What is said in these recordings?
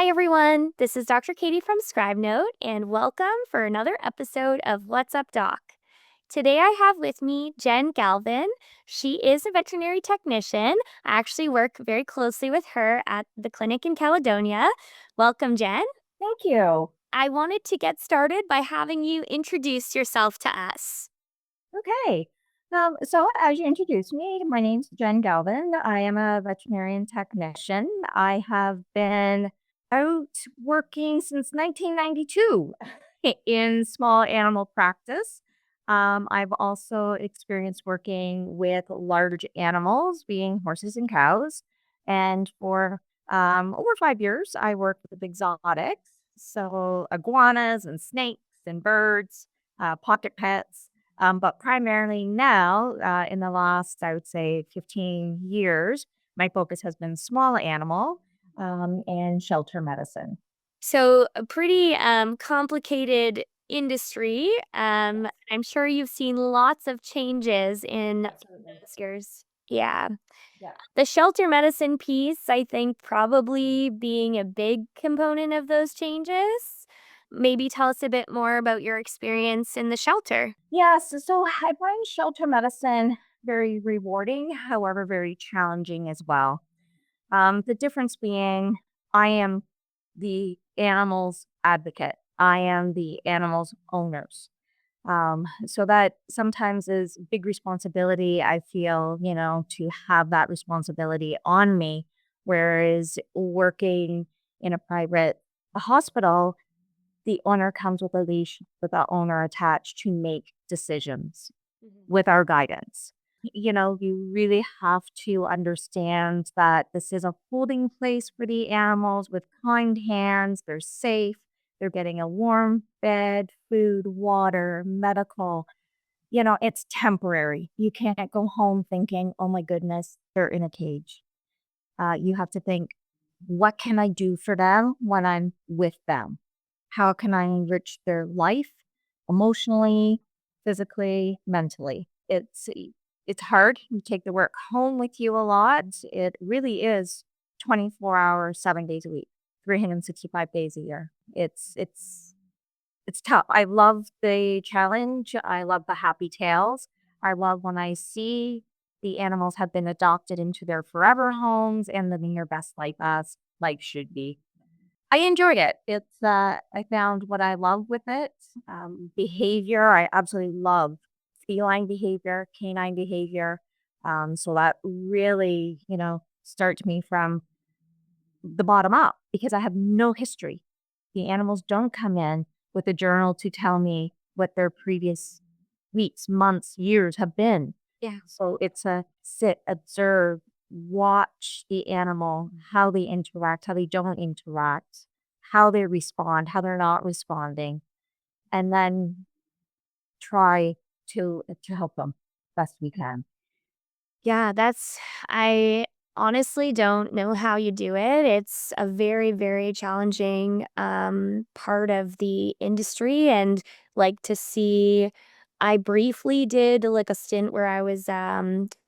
Hi, everyone. This is Dr. Katie from ScribeNote, and welcome for another episode of What's Up, Doc. Today, I have with me Jenn Galvin. She is a veterinary technician. I actually work very closely with her at the clinic in Caledonia. Welcome, Jenn. Thank you. I wanted to get started by having you introduce yourself to us. Okay. So as you introduced me, my name's Jenn Galvin. I am a veterinarian technician. I have been out working since 1992 in small animal practice. I've also experienced working with large animals, being horses and cows. And for over 5 years, I worked with exotics, so iguanas and snakes and birds, pocket pets. But primarily now, in the last, I would say, 15 years, my focus has been small animal and shelter medicine. So, a pretty complicated industry. I'm sure you've seen lots of changes in Absolutely. those years. Yeah. Yeah. The shelter medicine piece, I think, probably being a big component of those changes. Maybe tell us a bit more about your experience in the shelter. Yes. So I find shelter medicine very rewarding, however, very challenging as well. The difference being, I am the animal's advocate, I am the animal's owners. So that sometimes is big responsibility. I feel, to have that responsibility on me. Whereas working in a private hospital, the owner comes with a leash with the owner attached to make decisions Mhm. with our guidance. You really have to understand that this is a holding place for the animals with kind hands. They're safe. They're getting a warm bed, food, water, medical. It's temporary. You can't go home thinking, oh my goodness, they're in a cage. You have to think, what can I do for them when I'm with them? How can I enrich their life emotionally, physically, mentally? It's hard. You take the work home with you a lot. It really is 24 hours, 7 days a week, 365 days a year. It's tough. I love the challenge. I love the happy tales. I love when I see the animals have been adopted into their forever homes and living their best life as life should be. I enjoyed it. I found what I love with it. Behavior, I absolutely love feline behavior, canine behavior. So that really, starts me from the bottom up because I have no history. The animals don't come in with a journal to tell me what their previous weeks, months, years have been. Yeah. So it's a sit, observe, watch the animal, how they interact, how they don't interact, how they respond, how they're not responding, and then try to help them best we can. Yeah, I honestly don't know how you do it. It's a very, very challenging part of the industry. And like to see, I briefly did like a stint where I was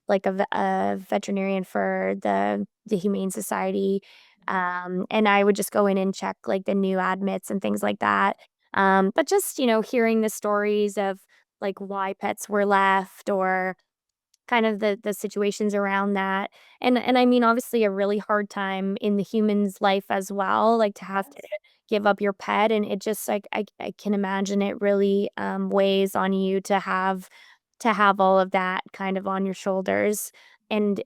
like a veterinarian for the Humane Society. And I would just go in and check like the new admits and things like that. But just, hearing the stories of like why pets were left or kind of the situations around that, and I mean, obviously, a really hard time in the human's life as well, like, to have to Yes. give up your pet, and it just, like, I can imagine it really, weighs on you to have all of that kind of on your shoulders, and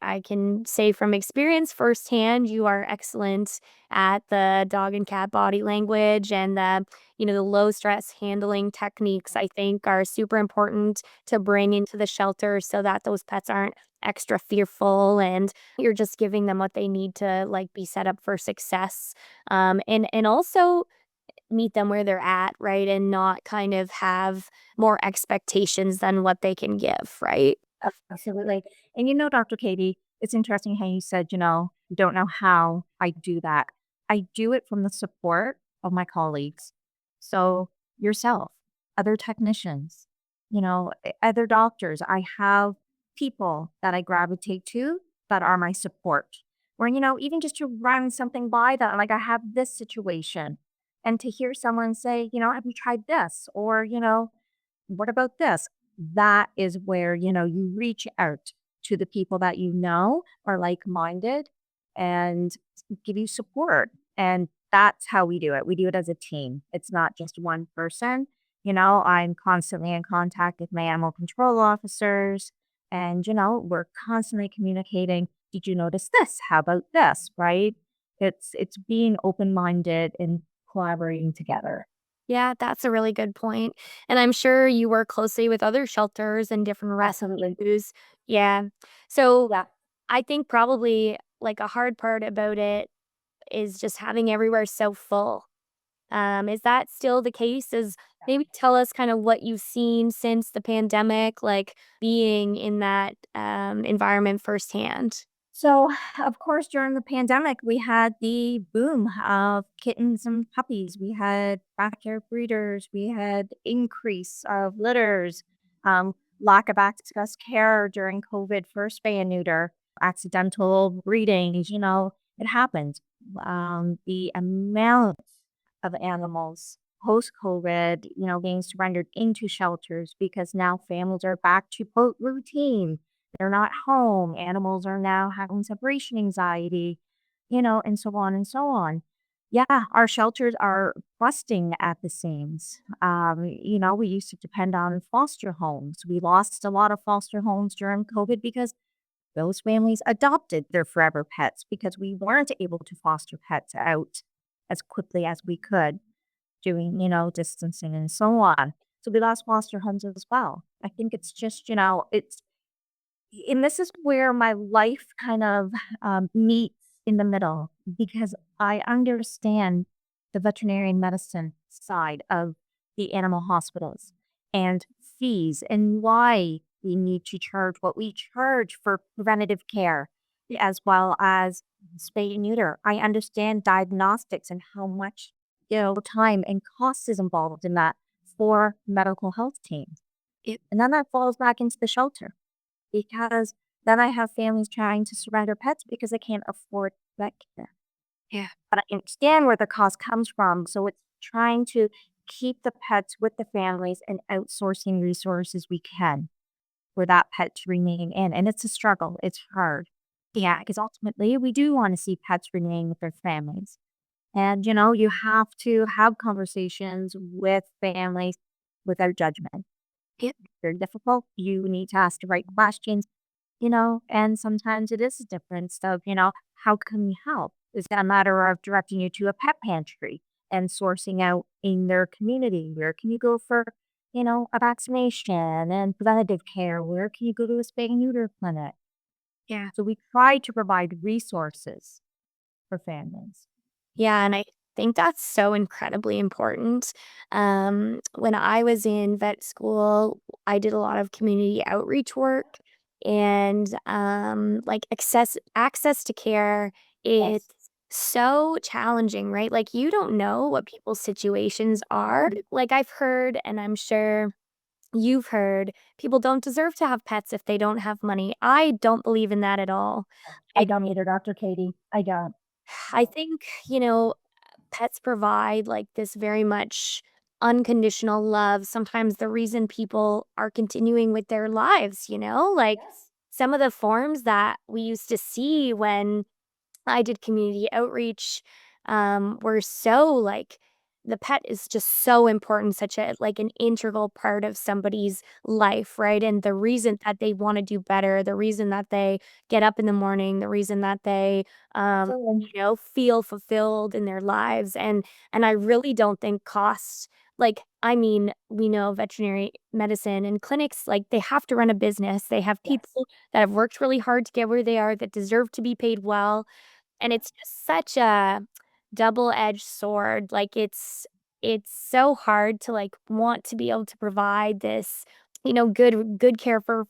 I can say from experience firsthand, you are excellent at the dog and cat body language and the low stress handling techniques, I think, are super important to bring into the shelter so that those pets aren't extra fearful and you're just giving them what they need to like be set up for success. And also meet them where they're at, right? And not kind of have more expectations than what they can give, right? Absolutely. And Dr. Katie, it's interesting how you said, you don't know how I do that. I do it from the support of my colleagues. So yourself, other technicians, other doctors. I have people that I gravitate to that are my support. or, even just to run something by them, like I have this situation. And to hear someone say, have you tried this? Or, what about this? That is where, you reach out to the people that you know are like minded and give you support. And that's how we do it. We do it as a team. It's not just one person. I'm constantly in contact with my animal control officers, and, we're constantly communicating. Did you notice this? How about this? Right? It's being open minded and collaborating together. Yeah, that's a really good point, and I'm sure you work closely with other shelters and different Absolutely. rescues. Yeah. So, Yeah. I think probably, like, a hard part about it is just having everywhere so full. Is that still the case? Maybe tell us kind of what you've seen since the pandemic, like, being in that, environment firsthand. So, of course, during the pandemic, we had the boom of kittens and puppies. We had backyard breeders. We had increase of litters, lack of access care during COVID, first spay and neuter, accidental breedings. It happened. The amount of animals post COVID, being surrendered into shelters because now families are back to quote routine. They're not home. Animals are now having separation anxiety, and so on and so on. Yeah, our shelters are busting at the seams. We used to depend on foster homes. We lost a lot of foster homes during COVID because those families adopted their forever pets because we weren't able to foster pets out as quickly as we could, doing, distancing and so on. So we lost foster homes as well. I think it's just, and this is where my life kind of meets in the middle because I understand the veterinarian medicine side of the animal hospitals and fees and why we need to charge what we charge for preventative care as well as spay and neuter. I understand diagnostics and how much time and cost is involved in that for medical health teams. And then that falls back into the shelter because then I have families trying to surrender pets because they can't afford vet care. Yeah. But I understand where the cost comes from. So it's trying to keep the pets with the families and outsourcing resources we can for that pet to remain in. And it's a struggle. It's hard. Yeah, because ultimately we do want to see pets remain with their families. And you have to have conversations with families without judgment. It's very difficult. You need to ask the right questions, and sometimes it is a difference of, how can we help? Is that a matter of directing you to a pet pantry and sourcing out in their community? Where can you go for, a vaccination and preventative care? Where can you go to a spay and neuter clinic? Yeah. So we try to provide resources for families. Yeah, and I think that's so incredibly important. When I was in vet school, I did a lot of community outreach work and like access to care is Yes. so challenging, right? Like you don't know what people's situations are. Like I've heard and I'm sure you've heard people don't deserve to have pets if they don't have money. I don't believe in that at all. I I don't either, Dr. Katie. I don't. I think, pets provide like this very much unconditional love. Sometimes the reason people are continuing with their lives, like Yes. some of the forms that we used to see when I did community outreach, were so like the pet is just so important, such a like an integral part of somebody's life, right? And the reason that they want to do better, the reason that they get up in the morning, the reason that they Absolutely. feel fulfilled in their lives. And I really don't think costs like I mean, we know veterinary medicine and clinics, like they have to run a business. They have Yes. people that have worked really hard to get where they are that deserve to be paid well and it's just such a double-edged sword, like, it's so hard to, like, want to be able to provide this, good care for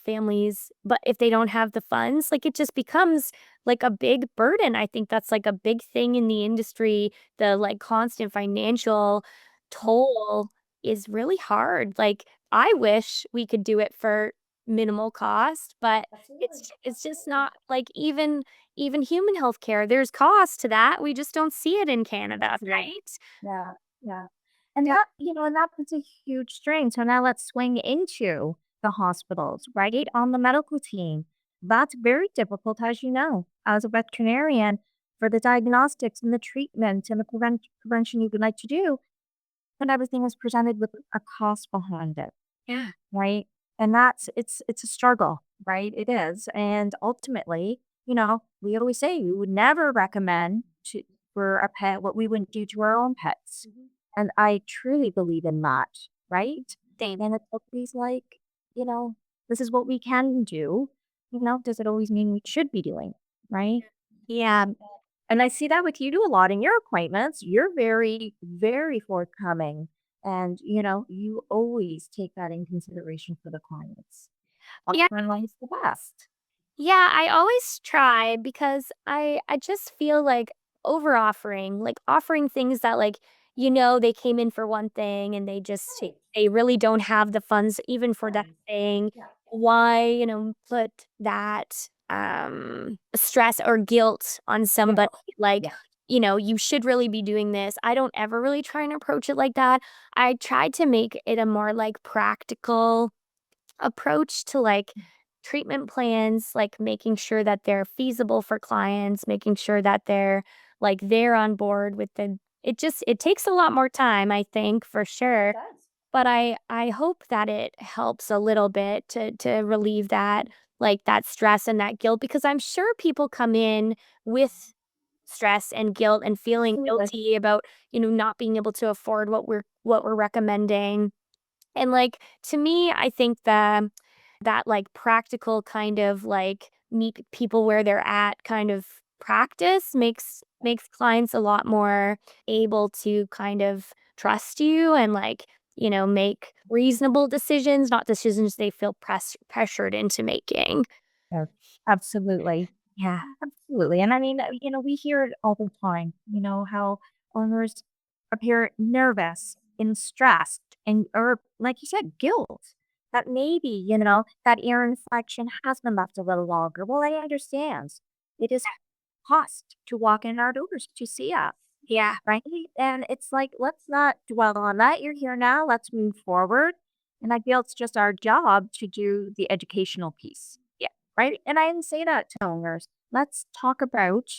families, but if they don't have the funds, like, it just becomes, like, a big burden, I think that's, like, a big thing in the industry, the, like, constant financial toll is really hard, like, I wish we could do it for minimal cost, but Absolutely. it's just Absolutely. not like even human healthcare, there's cost to that, we just don't see it in Canada, Yeah. right? Yeah. Yeah. And and that's a huge strain. So now let's swing into the hospitals, right? On the medical team. That's very difficult, as you know, as a veterinarian, for the diagnostics and the treatment and the prevention you would like to do. And everything is presented with a cost behind it. Yeah. Right? And it's a struggle, right? It is. And ultimately, we always say we would never recommend for a pet what we wouldn't do to our own pets. Mhm. And I truly believe in that, right? Same. And it's always like, you know, this is what we can do. Does it always mean we should be doing, right? Yeah. And I see that with you do a lot in your appointments. You're very, very forthcoming. And, you always take that in consideration for the clients. Yeah. Online is the best. Yeah, I always try because I just feel like over offering, like offering things that like they came in for one thing and Right. they really don't have the funds even for that Right. thing. Yeah. Why, put that stress or guilt on Yeah. somebody like Yeah. you should really be doing this. I don't ever really try and approach it like that. I try to make it a more like practical approach to like treatment plans, like making sure that they're feasible for clients, making sure that they're on board with it takes a lot more time, I think, for It sure. does. But I hope that it helps a little bit to relieve that stress and that guilt because I'm sure people come in with stress and guilt and feeling Absolutely. guilty about, not being able to afford what we're recommending. And, like, to me, I think that, like, practical kind of, like, meet people where they're at kind of practice makes clients a lot more able to kind of trust you and, like, make reasonable decisions, not decisions they feel pressured into making. Yes, absolutely. Yeah. Absolutely. And I mean, we hear it all the time, how owners appear nervous and stressed or like you said, guilt that maybe, that ear infection has been left a little longer. Well, I understand. It is cost to walk in our doors to see us. Yeah. Right? And it's like, let's not dwell on that. You're here now. Let's move forward. And I feel it's just our job to do the educational piece. Yeah. Right. And I didn't say that to owners. Let's talk about,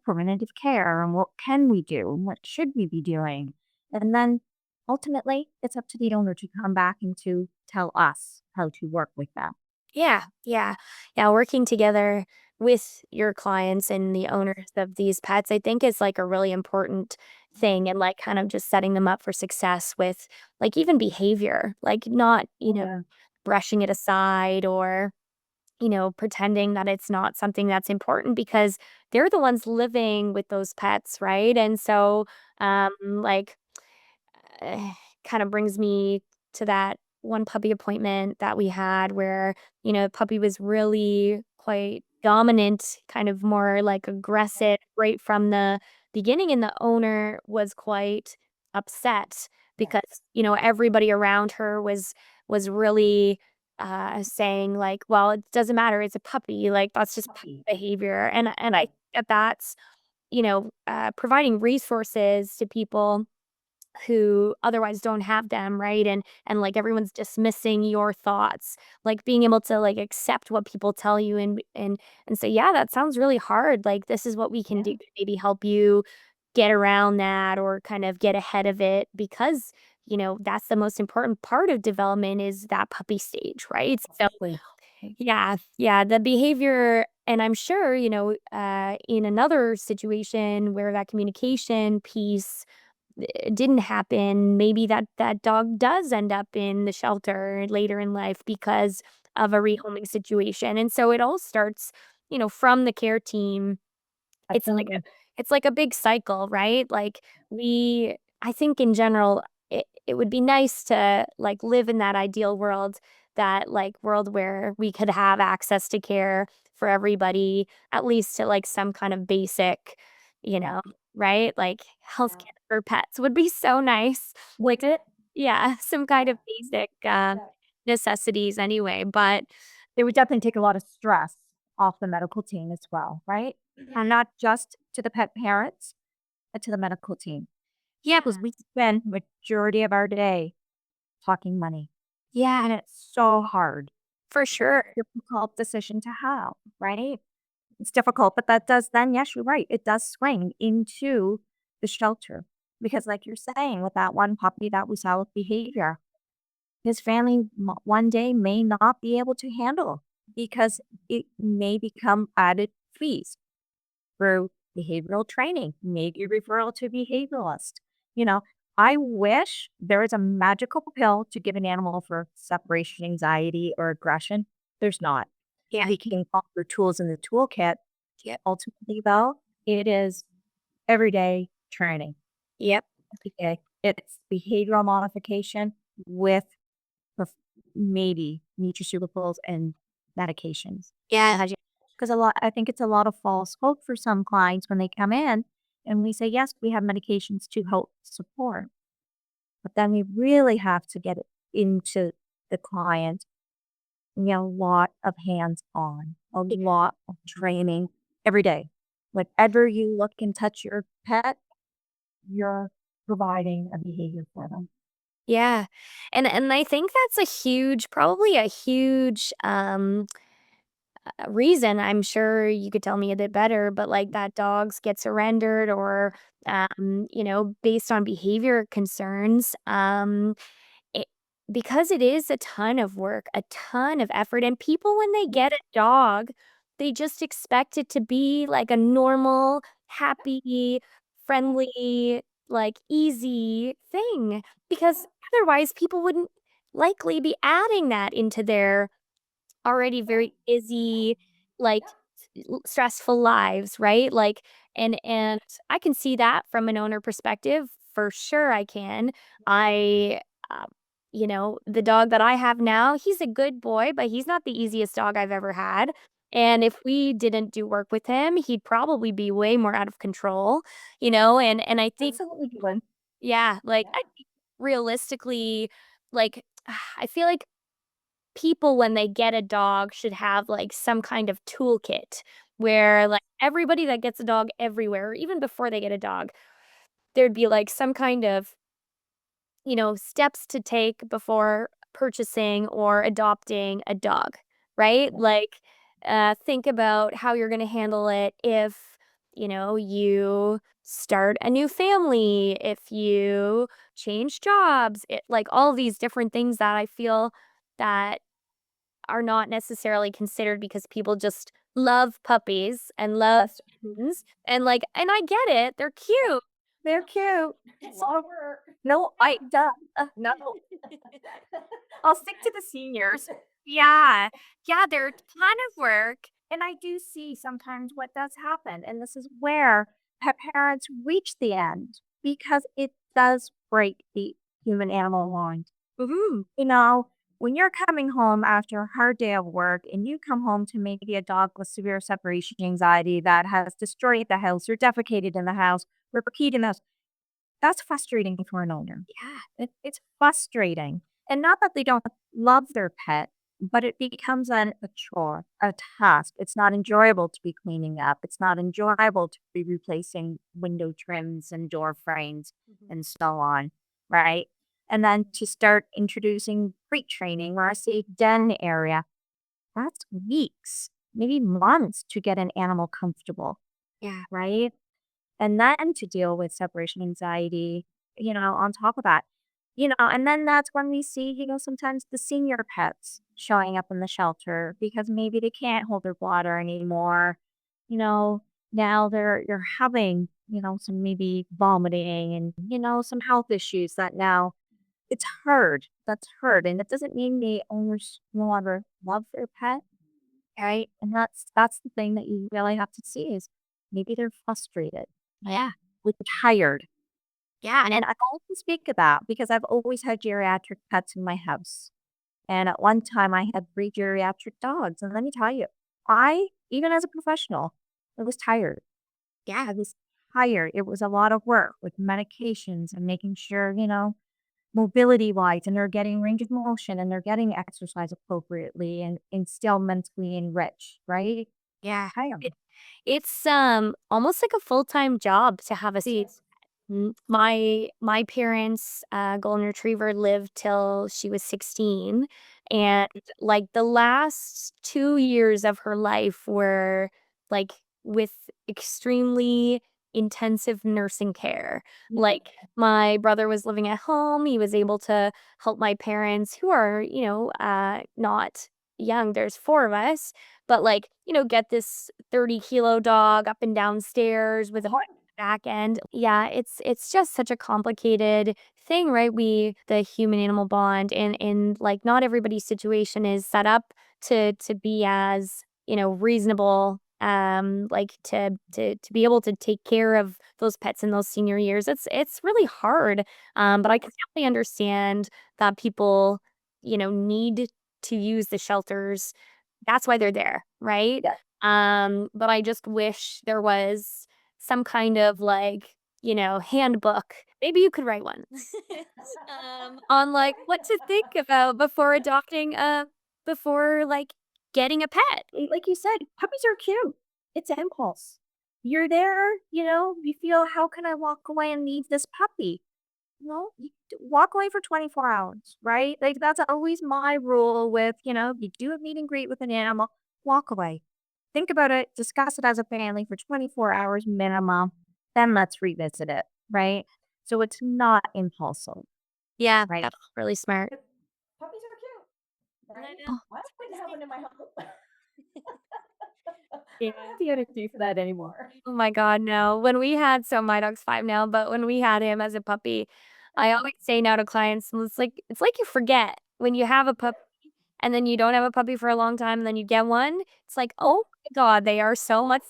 preventative care and what can we do and what should we be doing. And then ultimately, it's up to the owner to come back and to tell us how to work with them. Yeah, yeah. Yeah, working together with your clients and the owners of these pets, I think is like a really important thing and like kind of just setting them up for success with like even behavior, like not, Oh, yeah. brushing it aside or, pretending that it's not something that's important because they're the ones living with those pets, right? And so, like kind of brings me to that one puppy appointment that we had where, the puppy was really quite dominant, kind of more like aggressive right from the beginning. And the owner was quite upset Yeah. because, everybody around her was really saying like, well, it doesn't matter. It's a puppy. Like that's just puppy Puppy. behavior. And I Yeah. think that's, providing resources to people who otherwise don't have them, right? And like everyone's dismissing your thoughts, like being able to like accept what people tell you and say, yeah, that sounds really hard. Like this is what we can do Yeah. to maybe help you get around that or kind of get ahead of it because that's the most important part of development is that puppy stage, right? So Absolutely. yeah, yeah, the behavior and I'm sure, in another situation where that communication piece didn't happen, maybe that dog does end up in the shelter later in life because of a rehoming situation. And so it all starts, from the care team. It's like a Absolutely. it's like a big cycle, right? Like I think in general it would be nice to like live in that ideal world, that like world where we could have access to care for everybody, at least to like some kind of basic, you Yeah. know, right? Like Yeah. healthcare for pets would be so nice. Like Would it? yeah, some kind Yeah. of basic Yeah. necessities anyway, but It would definitely take a lot of stress off the medical team as well, right? And not just to the pet parents, but to the medical team. yeah, Because we spend majority of our day talking money, yeah, and it's so hard. for sure. Difficult decision to have, right? It's difficult, but that does then, yes, you're right. It does swing into the shelter because, like you're saying, with that one puppy that we saw with behavior, his family one day may not be able to handle because it may become added fees through behavioral training, maybe referral to behavioralist. You know, I wish there was a magical pill to give an animal for separation anxiety or aggression. There's not. Yeah, We can offer tools in the toolkit. yep, Ultimately, though, it is everyday training. yep. Every day. It's behavioral modification with pref- maybe nutraceuticals and medications. Yeah, Because I think it's a lot of false hope for some clients when they come in and we say, yes, we have medications to help support. But then we really have to get it into the client, a lot of hands on, a lot of training every day. Whenever you look and touch your pet, you're providing a behavior for them. yeah. And I think that's a huge probably a huge, reason. I'm sure you could tell me a bit better, but, like, that dogs get surrendered or, based on behavior concerns, it because it is a ton of work, a ton of effort, and people, when they get a dog, they just expect it to be like a normal, happy, friendly, like, easy thing, because otherwise people wouldn't likely be adding that into their already very busy, like, stressful lives, right? Like, and I can see that from an owner perspective, for sure I can. I, um, the dog that I have now, he's a good boy, but he's not the easiest dog I've ever had. And if we didn't do work with him, he'd probably be way more out of control, and I think, Absolutely, Gwen. yeah, like, I think realistically, like, I feel like people, when they get a dog, should have, like, some kind of toolkit where, like, everybody that gets a dog everywhere, or even before they get a dog, there'd be, like, some kind of, steps to take before purchasing or adopting a dog, right? Like, think about how you're gonna handle it if, you start a new family, if you change jobs, like, all these different things that I feel that are not necessarily considered because people just love puppies and love Yes, kittens, and I get it, they're cute. they're cute. It's a lot of work. No, I duh. No. I'll stick to the seniors. Yeah. Yeah, they're a ton of work. And I do see sometimes what does happen. And this is where pet parents reach the end because it does break the human animal bond. Mhm. You know, when you're coming home after a hard day of work and you come home to maybe a dog with severe separation anxiety that has destroyed the house or defecated in the house or peed in the house, that's frustrating for an owner. Yeah. It's frustrating. And not that they don't love their pet, but it becomes a chore, a task. It's not enjoyable to be cleaning up. It's not enjoyable to be replacing window trims and door frames Mhm. and so on, right? And then to start introducing crate training or a safe den area, that's weeks, maybe months to get an animal comfortable, Yeah. right? And then to deal with separation anxiety, on top of that. And then that's when we see, sometimes the senior pets showing up in the shelter because maybe they can't hold their bladder anymore. You know, now you're having, some maybe vomiting and, some health issues that now it's hard. That's hard. And it doesn't mean the owners no longer love their pet, right? And that's the thing that you really have to see is maybe they're frustrated Yeah. with tired. Yeah, And I can speak of that because I've always had geriatric pets in my house. And at one time I had 3 geriatric dogs. And let me tell you, even as a professional, I was tired. yeah. I was tired. It was a lot of work with medications and making sure, mobility wise, and they're getting range of motion and they're getting exercise appropriately and still mentally enriched, right? Yeah. I It's, almost like a full-time job to have a Yes. My parents, golden retriever lived till she was 16, and, like, the last 2 years of her life were, like, with extremely intensive nursing care. Like, my brother was living at home, he was able to help my parents who are, not young, there's 4 of us, but, like, get this 30-kilo dog up and down stairs with a back end. Yeah, it's just such a complicated thing, right? The human animal bond and like not everybody's situation is set up to be as, reasonable like to be able to take care of those pets in those senior years. It's really hard. But I can definitely understand that people, need to use the shelters. That's why they're there, right? Yes. But I just wish there was some kind of like, handbook. Maybe you could write one. On like what to think about before adopting before like getting a pet. Like you said, puppies are cute. It's an impulse. You're there, you feel, how can I walk away and leave this puppy? You walk away for 24 hours, right? Like that's always my rule with, you do a meet and greet with an animal, walk away. Think about it, discuss it as a family for 24 hours minimum, then let's revisit it, right? So it's not impulsive, Yeah, right? that's really smart. Puppies are cute, I right? know. Well, wouldn't have one in my home. Yeah. I don't have the energy for that anymore. Oh my god, no. When we had so my dog's 5 now, but when we had him as a puppy, I always say now to clients, it's like you forget when you have a puppy and then you don't have a puppy for a long time and then you get one, it's like, "Oh my god, they are so much."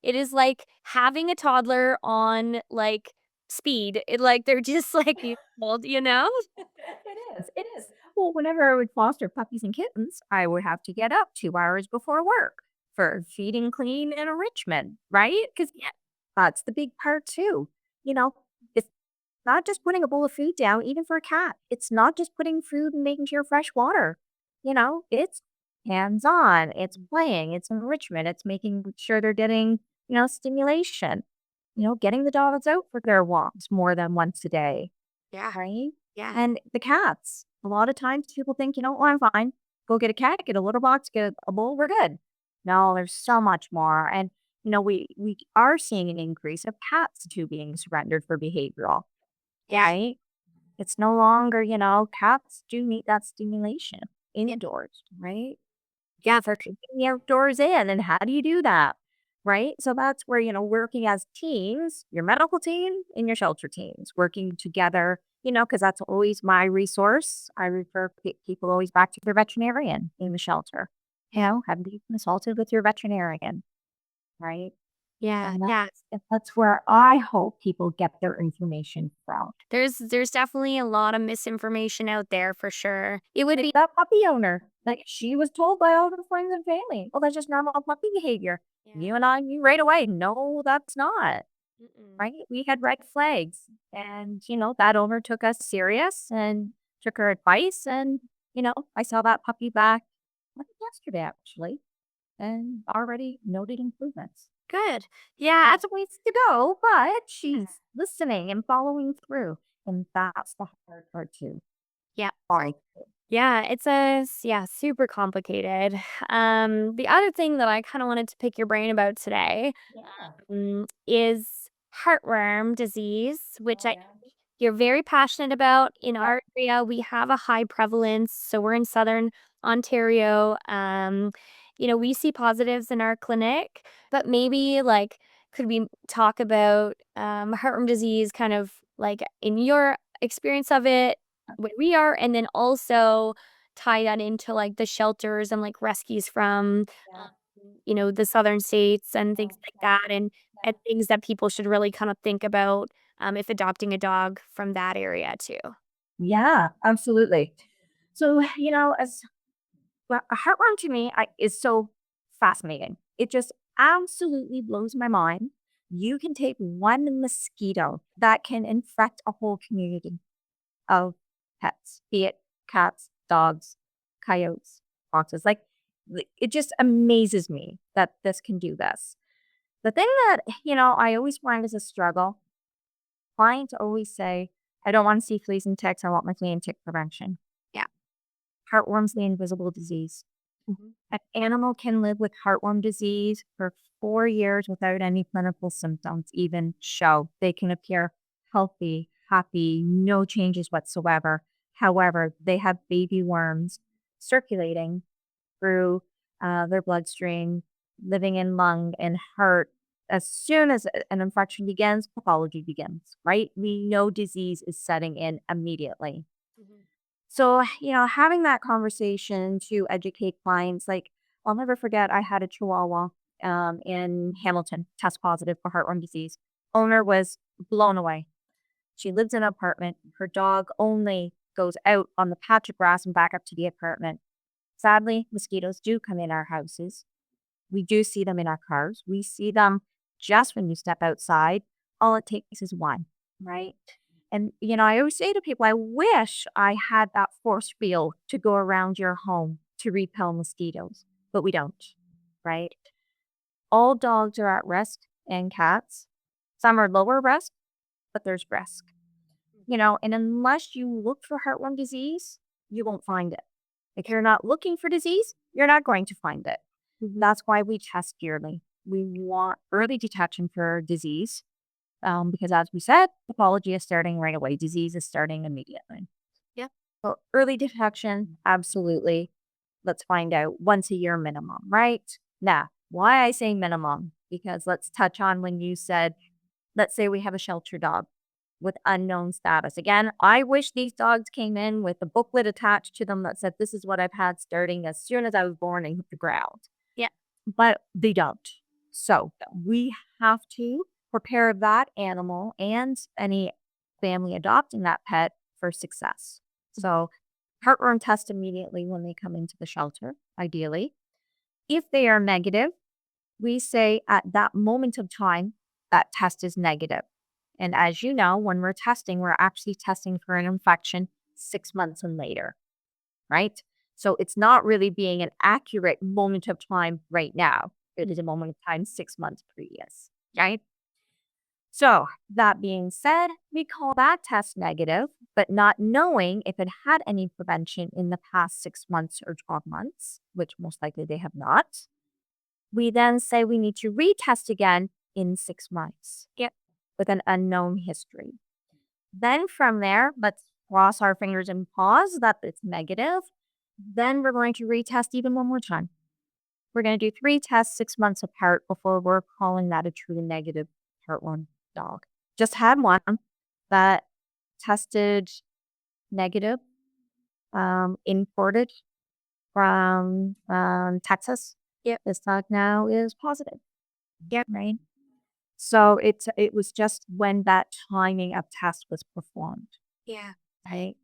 It is like having a toddler on, like, speed. They're just like you old, you know? It is, it is. Well, whenever I would foster puppies and kittens, I would have to get up 2 hours before work for feeding, clean, and enrichment, right? Because Yeah, that's the big part too. You know, it's not just putting a bowl of food down, even for a cat. It's not just putting food and making sure fresh water. It's hands-on, it's playing, it's enrichment, it's making sure they're getting, stimulation, getting the dogs out for their walks more than once a day. yeah, Right? yeah, And the cats, a lot of times people think, "Oh, I'm fine. Go get a cat, get a litter box, get a bowl, we're good." No, there's so much more. And, we are seeing an increase of cats too being surrendered for behavioral, yeah, right? It's no longer, cats do need that stimulation indoors, right? yeah, For keeping the outdoors in, and how do you do that? Right? So that's where, working as teams, your medical team and your shelter teams working together, because that's always my resource. I refer people always back to their veterinarian in the shelter. yeah, Have you consulted with your veterinarian, right? yeah, And yeah. that's where I hope people get their information from. There's definitely a lot of misinformation out there for sure. It would Like be that puppy owner, like she was told by all her friends and family, "Oh, that's just normal puppy behavior." Yeah. You and I knew right away, no, that's not, Mm-mm. right? We had red flags and, that owner took us serious and took her advice. And, I saw that puppy back, I think yesterday actually, and already noted improvements. Good. Yeah, Lots of ways to go, but yeah. she's listening and following through. And that's the hard part too. Yeah. Sorry. Yeah, yeah, super complicated. The other thing that I kinda wanted to pick your brain about today, Yeah. is heartworm disease, which Oh, I yeah. you're very passionate about. In Yeah. our area, we have a high prevalence, so we're in Southern Ontario. We see positives in our clinic, but maybe, like, could we talk about, heartworm disease kind of, like, in your experience of it, where we are, and then also tie that into, like, the shelters and, like, rescues from, Yeah. um, the southern states and things Oh, like yeah. that, and things that people should really kind of think about if adopting a dog from that area too. Yeah, absolutely. So, as well, a heartworm to me is so fascinating. It just absolutely blows my mind. You can take one mosquito that can infect a whole community of pets, be it cats, dogs, coyotes, foxes. Like, it just amazes me that this can do this. The thing that, I always find is a struggle. Clients always say, I don't want to see fleas and ticks. I want my flea and tick prevention. Yeah. Heartworm's the invisible disease. Mhm. An animal can live with heartworm disease for 4 years without any clinical symptoms even show. They can appear healthy, happy, no changes whatsoever. However, they have baby worms circulating through their bloodstream, living in lung and heart. As soon as an infection begins, pathology begins, right? We know disease is setting in immediately. Mhm. So, having that conversation to educate clients, like, I'll never forget, I had a Chihuahua in Hamilton test positive for heartworm disease. Owner was blown away. She lives in an apartment. Her dog only goes out on the patch of grass and back up to the apartment. Sadly, mosquitoes do come in our houses. We do see them in our cars. We see them just when you step outside. All it takes is one, right? And, I always say to people, I wish I had that force field to go around your home to repel mosquitoes, but we don't, right? All dogs are at risk and cats. Some are lower risk, but there's risk, and unless you look for heartworm disease, you won't find it. If you're not looking for disease, you're not going to find it. That's why we test yearly. We want early detection for disease because, as we said, pathology is starting right away. Disease is starting immediately. Yeah. So early detection, absolutely. Let's find out once a year minimum, right? Now, why I say minimum? Because let's touch on when you said, let's say we have a shelter dog with unknown status. Again, I wish these dogs came in with a booklet attached to them that said, this is what I've had starting as soon as I was born and hit the ground. Yeah. But they don't. So we have to prepare that animal and any family adopting that pet for success. So heartworm test immediately when they come into the shelter, ideally. If they are negative, we say at that moment of time, that test is negative. And as you know, when we're testing, we're actually testing for an infection 6 months and later, right? So it's not really being an accurate moment of time right now. It is a moment of time 6 months previous, right? So that being said, we call that test negative, but not knowing if it had any prevention in the past 6 months or 12 months, which most likely they have not. We then say we need to retest again in 6 months. Yep. With an unknown history. Then from there, let's cross our fingers and pause that it's negative. Then we're going to retest even one more time. We're going to do 3 tests 6 months apart before we're calling that a true negative heartworm dog. Just had one that tested negative, imported from Texas. Yep. This dog now is positive. Yep. Right. So it was just when that timing of test was performed, Yeah. right?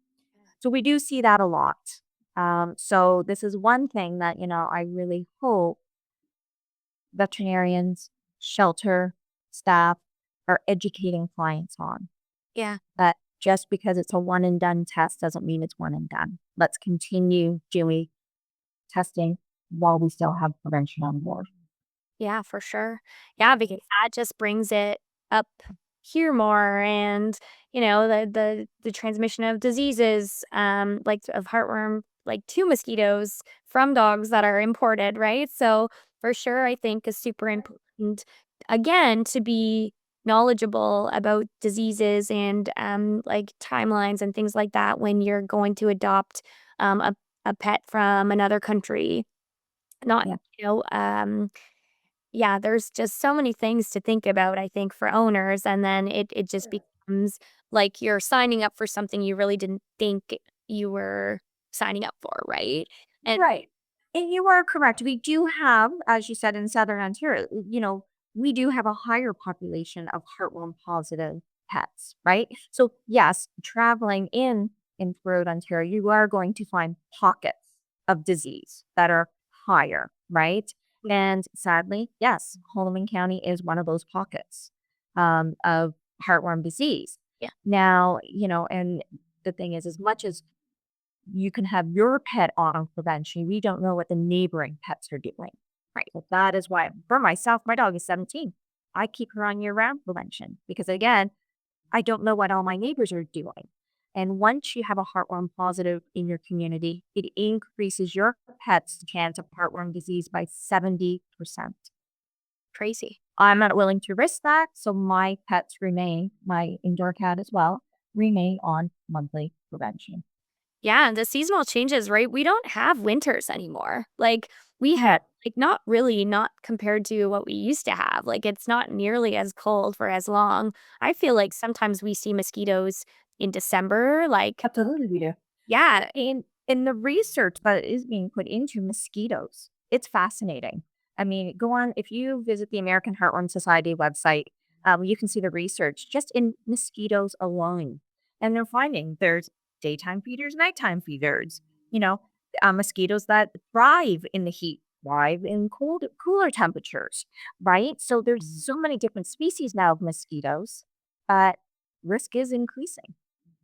So we do see that a lot. So this is one thing that, I really hope veterinarians, shelter staff are educating clients on. Yeah. That just because it's a one and done test doesn't mean it's one and done. Let's continue doing testing while we still have prevention on board. Yeah, for sure. Yeah, because that just brings it up here more and, the transmission of diseases, like of heartworm, like to mosquitoes from dogs that are imported, right? So for sure, I think is super important again to be knowledgeable about diseases and like timelines and things like that when you're going to adopt a pet from another country. Not, Yeah. you know, yeah, there's just so many things to think about, I think, for owners, and then it just becomes like you're signing up for something you really didn't think you were signing up for, right? And Right. And you are correct. We do have, as you said, in Southern Ontario, we do have a higher population of heartworm positive pets, right? So yes, traveling in throughout Ontario, you are going to find pockets of disease that are higher, right? And sadly, yes, Holoman County is one of those pockets of heartworm disease. yeah, Now, and the thing is, as much as you can have your pet on prevention, we don't know what the neighboring pets are doing. Right. So that is why, for myself, my dog is 17. I keep her on year round prevention because, again, I don't know what all my neighbors are doing. And once you have a heartworm positive in your community, it increases your pet's chance of heartworm disease by 70%. Crazy. I'm not willing to risk that. So my pets remain, my indoor cat as well, remain on monthly prevention. Yeah, and the seasonal changes, right? We don't have winters anymore. Like we had like not really not compared to what we used to have. Like it's not nearly as cold for as long. I feel like sometimes we see mosquitoes in December, like Absolutely, we do. yeah. In the research that is being put into mosquitoes, it's fascinating. I mean, go on if you visit the American Heartworm Society website, you can see the research just in mosquitoes alone, and they're finding there's daytime feeders, nighttime feeders. You know, mosquitoes that thrive in the heat, thrive in cooler temperatures, right? So there's so many different species now of mosquitoes, but risk is increasing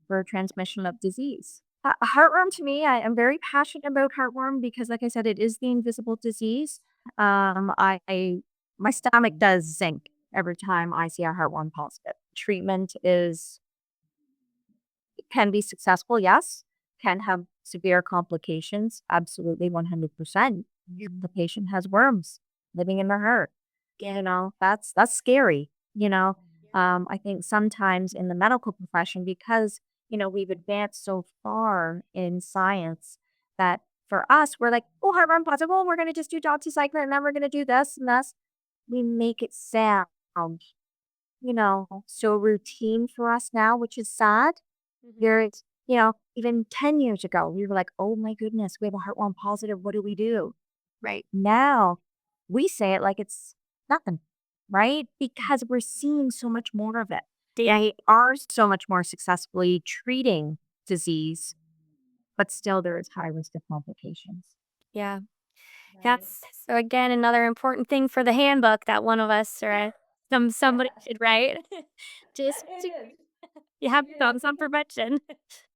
for transmission of disease. Heartworm to me, I am very passionate about heartworm because, like I said, it is the invisible disease. My stomach does sink every time I see a heartworm positive. Treatment is can be successful, yes. Can have severe complications, absolutely 100%. The patient has worms living in their heart. That's scary, you know. I think sometimes in the medical profession, because, we've advanced so far in science that for us, we're like, oh, heartworm positive, well, we're gonna just do doxycycline and then we're gonna do this and this. We make it sound, so routine for us now, which is sad. Mhm. There's, even 10 years ago, we were like, oh my goodness, we have a heartworm positive. What do we do? Right. Now we say it like it's nothing, right? Because we're seeing so much more of it. They are so much more successfully treating disease, but still there is high risk of complications. Yeah. Right. That's so again another important thing for the handbook that one of us or somebody should write. Just It to, is. you have Yeah. done some prevention.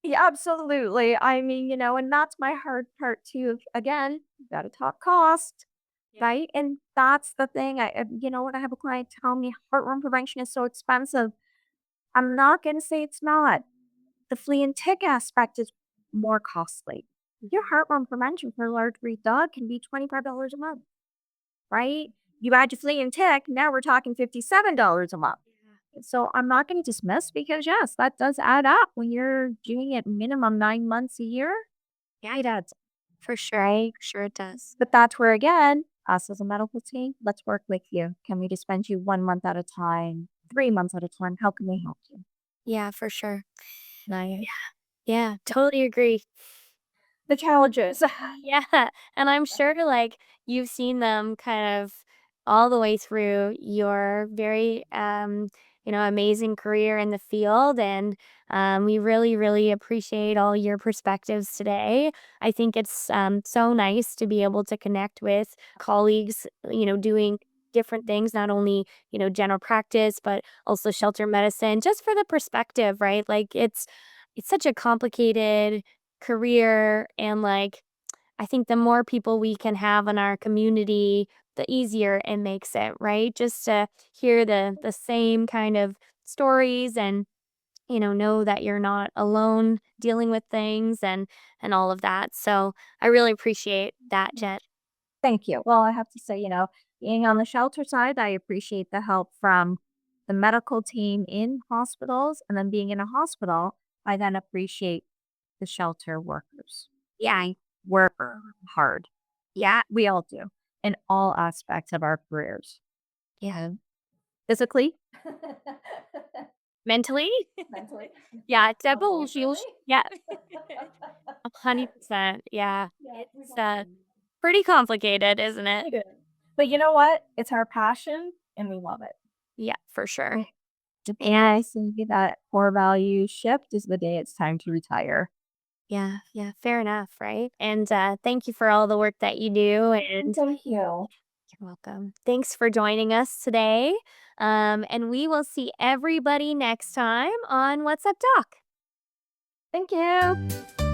Yeah, absolutely. I mean, and that's my hard part too. Again, gotta talk cost. Yeah. Right? And that's the thing. When I have a client tell me heartworm prevention is so expensive, I'm not going to say it's not. The flea and tick aspect is more costly. Your Mhm. heartworm prevention for a large breed dog can be $25 a month, right? You add your flea and tick, now we're talking $57 a month. Yeah. So I'm not going to dismiss because, yes, that does add up when you're doing it minimum 9 months a year. Yeah, It adds. for sure. Right? Sure it does. But that's where, again, us as a medical team, let's work with you. Can we dispense you 1 month at a time, 3 months at a time? How can we help you? Yeah, for sure. Nice. Yeah, totally agree. The challenges. Yeah, and I'm sure, like, you've seen them kind of all the way through your very, amazing career in the field, and, we really, really appreciate all your perspectives today. I think it's, so nice to be able to connect with colleagues, doing different things, not only, general practice, but also shelter medicine, just for the perspective, right? Like, it's such a complicated career and, like, I think the more people we can have in our community, the easier it makes it, right? Just to hear the same kind of stories and, know that you're not alone dealing with things and all of that. So I really appreciate that, Jen. Thank you. Well, I have to say, being on the shelter side, I appreciate the help from the medical team in hospitals. And then being in a hospital, I then appreciate the shelter workers. Yeah, I- Work hard. yeah, We all do in all aspects of our careers. yeah. Physically, Mentally, mentally, yeah, double emotionally. huge. Yeah, 100%. Yeah, Yeah, we've it's all been. pretty complicated, isn't it? It is. But you know what? It's our passion and we love it. Yeah, for sure. The day I see that core value shift is the day it's time to retire. Yeah, yeah, fair enough, right? And thank you for all the work that you do. And Thank you. you're welcome. Thanks for joining us today. And we will see everybody next time on What's Up Doc. Thank you.